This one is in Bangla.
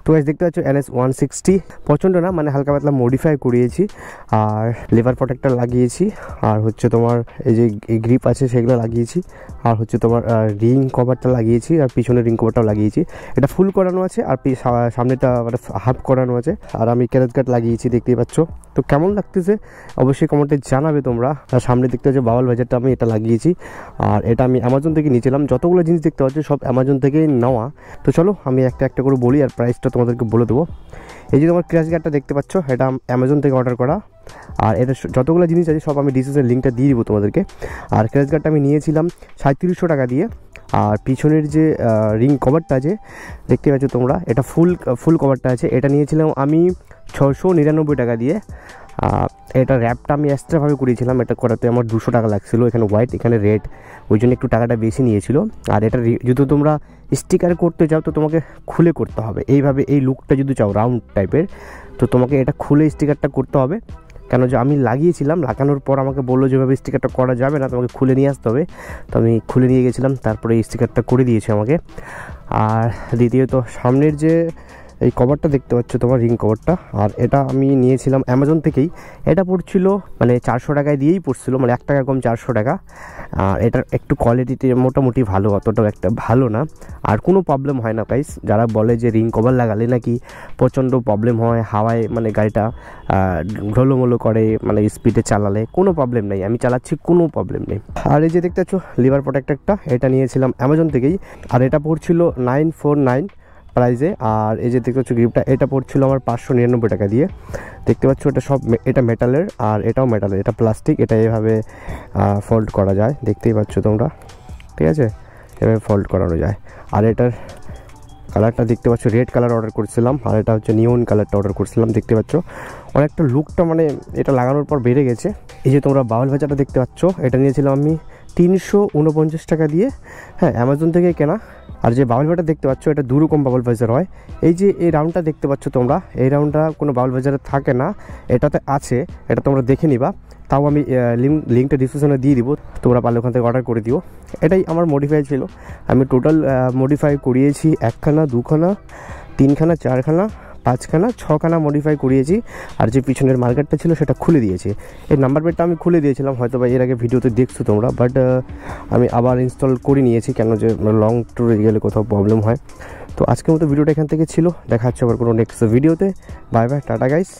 তো গাইস দেখতে পাচ্ছ NS 160 প্রচণ্ড না, মানে হালকা পাতলা মডিফাই করিয়েছি, আর লিভার প্রোটেক্টর লাগিয়েছি, আর হচ্ছে তোমার এই যে গ্রিপ আছে সেগুলো লাগিয়েছি, আর হচ্ছে তোমার রিং কভারটা লাগিয়েছি, আর পিছনে রিং কভারটাও লাগিয়েছি। এটা ফুল করানো আছে আর সামনেটা মানে হাফ করানো আছে, আর আমি ক্যারেজ গার্ড লাগিয়েছি দেখতেই পাচ্ছ। তো কেমন লাগতেছে অবশ্যই কমেন্টে জানাবে তোমরা। আর সামনে দেখতে পাচ্ছ বাওয়াল বাজারটা আমি এটা লাগিয়েছি, আর এটা আমি অ্যামাজন থেকে নিয়েছিলাম। যতগুলো জিনিস দেখতে পাচ্ছ সব অ্যামাজন থেকেই নেওয়া। তো চলো আমি একটা একটা করে বলি আর প্রাইসটা তোমাদেরকে বলে দেবো। এই যে তোমার ক্র্যাশ গার্ডটা দেখতে পাচ্ছ, এটা অ্যামাজন থেকে অর্ডার করা, আর এটা যতগুলো জিনিস আছে সব আমি ডিসক্রিপশনের লিঙ্কটা দিয়ে দিব তোমাদেরকে। আর ক্র্যাশ গার্ডটা আমি নিয়েছিলাম 3700 টাকা দিয়ে। আর পিছনের যে রিং কভারটা আছে দেখতে পাচ্ছ তোমরা, এটা ফুল কভারটা আছে, এটা নিয়েছিলাম আমি 699 টাকা দিয়ে। এটা র্যাপটা আমি এক্সট্রাভাবে করিয়েছিলাম, এটা করাতে আমার 200 টাকা লাগছিলো, এখানে হোয়াইট এখানে রেড, ওই জন্য একটু টাকাটা বেশি নিয়েছিল। আর এটা যদি তোমরা স্টিকার করতে চাও তো তোমাকে খুলে করতে হবে, এইভাবে এই লুকটা যদি চাও রাউন্ড টাইপের তো তোমাকে এটা খুলে স্টিকারটা করতে হবে। কেন যে আমি লাগিয়েছিলাম, লাগানোর পর আমাকে বললো যেভাবে স্টিকারটা করা যাবে না, তোমাকে খুলে নিয়ে আসতে হবে। তো আমি খুলে নিয়ে গেছিলাম, তারপরে এই স্টিকারটা করে দিয়েছে আমাকে। আর দ্বিতীয়ত সামনের যে এই কভারটা দেখতে পাচ্ছ তোমার রিং কভারটা, আর এটা আমি নিয়েছিলাম অ্যামাজন থেকেই। এটা পড়ছিল মানে 400 টাকায় দিয়েই পড়ছিল, মানে 1 টাকা কম 400 টাকা। আর এটার একটু কোয়ালিটিতে মোটামুটি ভালো, অতটাও একটা ভালো না, আর কোনো প্রবলেম হয় না গাইস। যারা বলে যে রিং কভার লাগালে নাকি প্রচণ্ড প্রবলেম হয়, হাওয়ায় মানে গাড়িটা ঢোলোমোলো করে, মানে স্পিডে চালালে কোনো প্রবলেম নেই, আমি চালাচ্ছি কোনো প্রবলেম নেই। আর এই যে দেখতে পাচ্ছ লিভার প্রোটেক্টরটা, এটা নিয়েছিলাম অ্যামাজন থেকেই, আর এটা পড়ছিল 949 প্রাইজে। আর এই যে দেখতে পাচ্ছ গ্রিপটা, এটা পড়ছিল আমার 599 টাকা দিয়ে। দেখতে পাচ্ছ এটা সব, এটা মেটালের আর এটাও মেটালের, এটা প্লাস্টিক, এটা এভাবে ফোল্ড করা যায় দেখতেই পাচ্ছ তোমরা, ঠিক আছে, এভাবে ফোল্ড করানো যায়। আর এটার কালারটা দেখতে পাচ্ছ রেড কালার অর্ডার করেছিলাম, আর এটা হচ্ছে নিয়ন কালারটা অর্ডার করেছিলাম। দেখতে পাচ্ছ অনেকটা লুকটা মানে এটা লাগানোর পর বেড়ে গেছে। এই যে তোমরা বাউল ভাজাটা দেখতে পাচ্ছ, এটা নিয়েছিলাম আমি 349 টাকা দিয়ে, হ্যাঁ অ্যামাজন থেকে কেনা। আর যে বাউল ভাজাটা দেখতে পাচ্ছ এটা 2 রকম বাউল ভাজার হয়। এই যে এই রাউন্ডটা দেখতে পাচ্ছ তোমরা, এই রাউন্ডটা কোনো বাউল ভাজারে থাকে না, এটাতে আছে, এটা তোমরা দেখে নিবা। তাও আমি লিঙ্কটা ডিসক্রিপশনে দিয়ে দিব, তোমরা পারলে ওখান থেকে অর্ডার করে দিও। এটাই আমার মডিফাই ছিল, আমি টোটাল মডিফাই করিয়েছি 1 খানা 2 খানা 3 খানা 4 খানা 5 খানা 6 খানা মডিফাই করিয়েছি। আর যে পিছনের মার্কেটটা ছিল সেটা খুলে দিয়েছি, এই নাম্বার প্লেটটা আমি খুলে দিয়েছিলাম হয়তো বা এর আগে ভিডিওতে দেখছো তোমরা, বাট আমি আবার ইনস্টল করে নিয়েছি, কেন যে লং ট্যুরে গেলে কোথাও প্রবলেম হয়। তো আজকের মতো ভিডিওটা এখান থেকে ছিল, দেখা হচ্ছে আবার কোনো নেক্সট ভিডিওতে। Bye bye, tata guys.